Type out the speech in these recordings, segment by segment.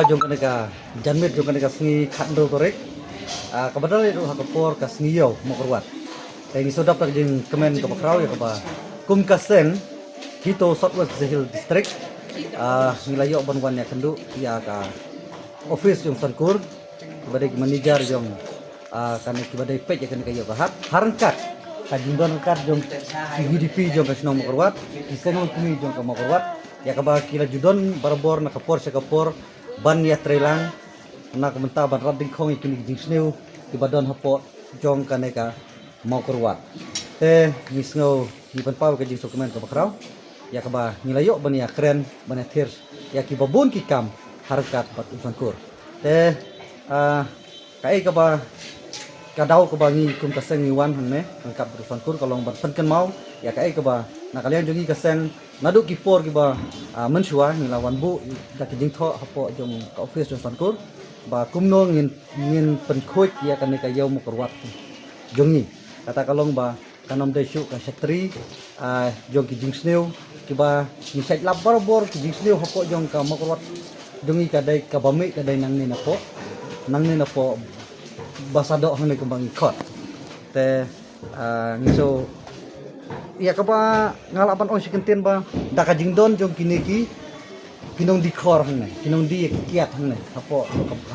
Jong kaneka janmet jong kaneka sengi khandol torek kebetulan itu hakapor ka sengi yo mokorwat ini sodap tak jeng kemen ke bakrau ya keba kum kaseng hito southwest hill district nilayo banwan ya kendu ya ka office jong sankur kebadai manager jong kan kebadai pej ya kaneka yo bahat harangkat kajindon kat jong UDP jong kasno mokorwat isenol kumi jong ka mokorwat ya keba kila judon barbor na kapor sa kapor ban ya trelang na kumenta ban rading khong ikini jingsneu ibadon hapo jong kaneka mau kurwat misngo iban paw ka jing dokumen ka bakraw ya kaba nilayo ban ya kren ban ya thir ya ki babun ki kam harkat pat usankur kai kaba kadau kaba ngi kum kaseng ni wan hanne angkap usankur kalong ban penken mau ya kai kaba na kalian jongi kaseng naduk kipor kiba mensua ni lawan bu dak jing tho hapo jong ka office jong sankur ba kumno ngin penkhoi ya kan ka yau mokorwat jongi kata kalong ba kanom desu ka setri jong ki jing sneu kiba ni sait labar bor ki jing sneu hapo jong ka mokorwat jongi kadai ka bami kadai nang ni na po basado hang ni kembang ikot ngiso ya kaba ngalapan on sikenten ba daka jingdon jong kiniki pinong dikor hangne pinong di kiat hangne hapo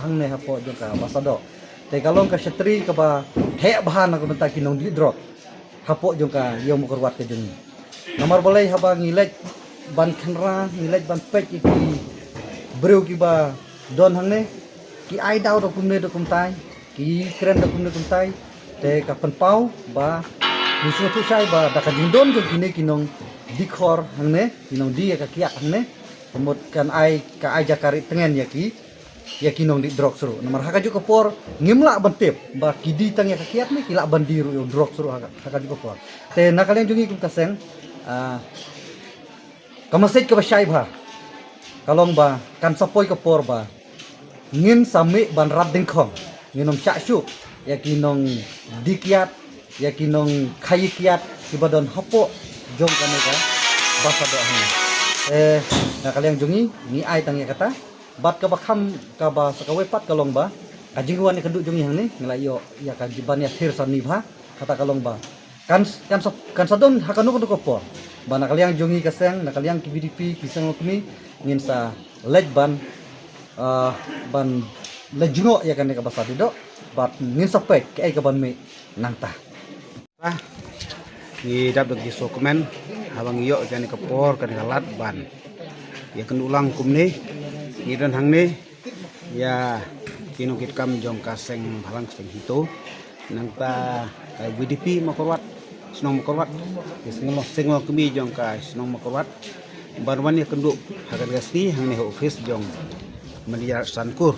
hangne hapo jong ka basado te kalong ka setri kaba he bahan ka benta kinong di drop hapo jong ka yo mokorwat ke jong nomor boleh haba ngilej ban khenra ngilej ban pek iki breu ki ba don hangne ki ai dau do kumne do kumtai ki kren do kumne kumtai te ka penpau ba musuh tu saya ba daka jindon jong kini kinong dikor hangne kinong di ka kiat hangne pemutkan ai ka ai jakari tengen ya kinong di drok suru nomor haka juga por ngimla bantep ba kidi tang ya ka kiat ni kila bandiru yo drok suru haka juga por te na kalian jungi kum kaseng kamasit ka ba syai ba kalong ba kan sapoi ka por ba ngin sami ban rading khong nginom chakshu ya kinong dikiat ya kinong khai kiat ibadon hapo jong kaneka basa do hang na kalian jungi ni ai tang ya kata bat ka bakham ka ba sakawe pat kalong ba kajingwan ni kendu jungi hang ni ngelayo ya ka jiban ya thir sani bha kata kalong ba kan sadon hakanu ko por ba na kalian jungi kaseng na kalian ki BDP kisang kini ngin sa lej ban lejungo ya kaneka basa do bat ngin sapek ke ai ka ban me nangta ni dap dok dokumen habang iyo jani kapor kan galat ban ya kan ulang kumne ni dan hangne ya kino kit kam jong kaseng halang seng hito nangta BDP mokorwat senong mokorwat senglo kemi jong ka senong mokorwat barwan ya kenduk hagan gasni hangne office jong media sankur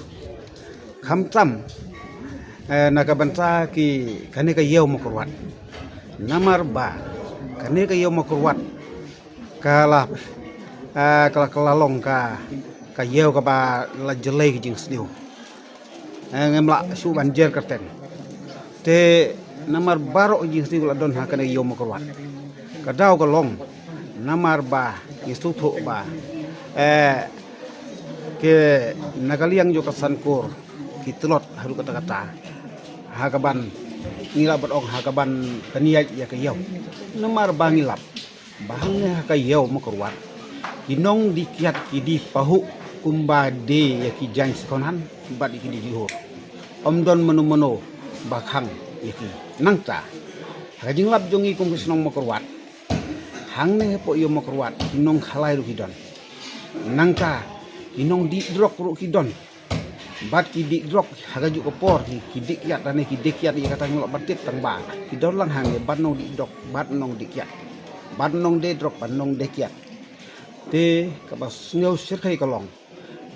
khamtam nakabanta ki kane ka yew mokorwat namar ba kane ka yew mokorwat kala kelalong ka yew ka ba la jelai ki jing sniu ngemla su banjer kerten te namar baro jing sniu la don ha kane yew mokorwat kadau ka long namar ba istuto ba ke nagaliang jo kasankur kitlot haru kata-kata hagaban ngilap berong hagaban kaniat ya ke yaw namar bangilap bahangnya ka yaw mokorwat kinong dikiat kidi pahu kumbade ya ki jang sekonan bad iki dihur omdon menu-menu bakhang ya ki nangta hajing lap jongi kum kisnong mokorwat hangne po yo mokorwat kinong khalai ru kidon nangta kinong di drok ru kidon bat kidik drok hagaju kopor kidik kiat dan kidik kiat ya kata ngolok batit tang ba kidon lang hang bat nong di drok bat nong di kiat bat nong de drok bat nong de kiat te kabas ngau sirkai kolong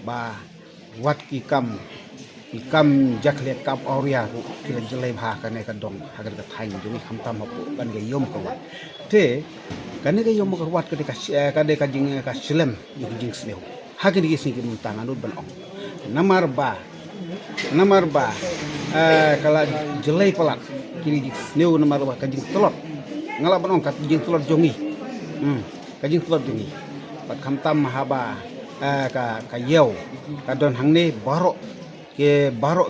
ba wat ikam jaklet kap auria kila jelai bha kane kadong hagar ka thain juni khamtam hapu kan ge yom ko te kane ge yom ko wat kade ka jing ka silem jing sneu hagin ge sing muntang anut ban ong namar ba kala jelai pelat kini sneu nama ruah kajing telot ngalap banong kajing telot jongi kajing telot jongi pat kamtam haba ka yeu ka don hangne barok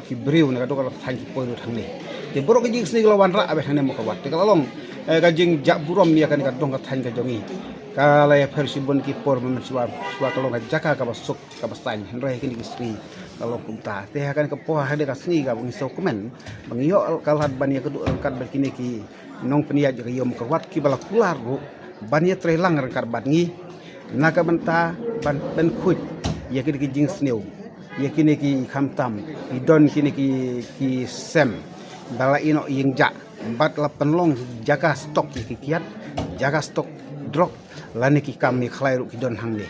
ki briu na kadok than ki poiru hangne ke borok kajing sneu lawan ra abe hangne mo ka wat ka long kajing jak burom ya kan ka dong ka than ka jongi kala ya versi bon ki por men suar kalong ka jaka ka basuk ka bastan hendrai kini istri kalau kumta teh akan ke poha hade ka sni ka bang so komen bang yo kalhat bania kedu angkat berkini ki nong penia je yo mkerwat ki bala kular ru bania trelang rangkar bangi naka benta ban kuit ya kini ki jing sneu ya kini ki khamtam idon kini ki sem bala ino yingja empat lapan long jaga stok ki kiat jaga stok drok lani ki kami khlai ru ki don hangne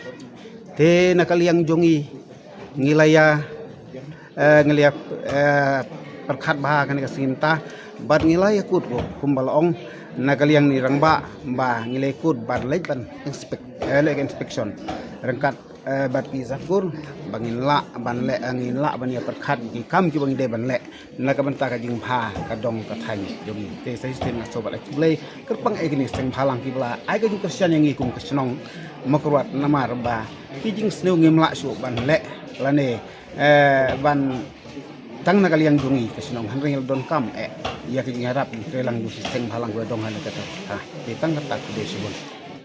te nakaliang jongi ngilaya ngeliat perkat bah kan ka sinta bad ngilaya kut ko kumbalong nakaliang ni rangba ngilay kut bad lek ban inspection rangkat bad ki zakur bangin la ban le angin la ban ya perkat ki kam ki bang de ban le nakabanta ka jing pha ka dong ka than jongi te sistem na sobat play kerpang egni seng phalang ki bla ai ka ju kersian yang ikum kesnong makrwat namar ba ki jing sneu ngimla su ban le lane ban tang nakaliang dungi kesinong hanring don kam ya ki ngarap trelang du seng halang go dong han kata ha tang kata de subon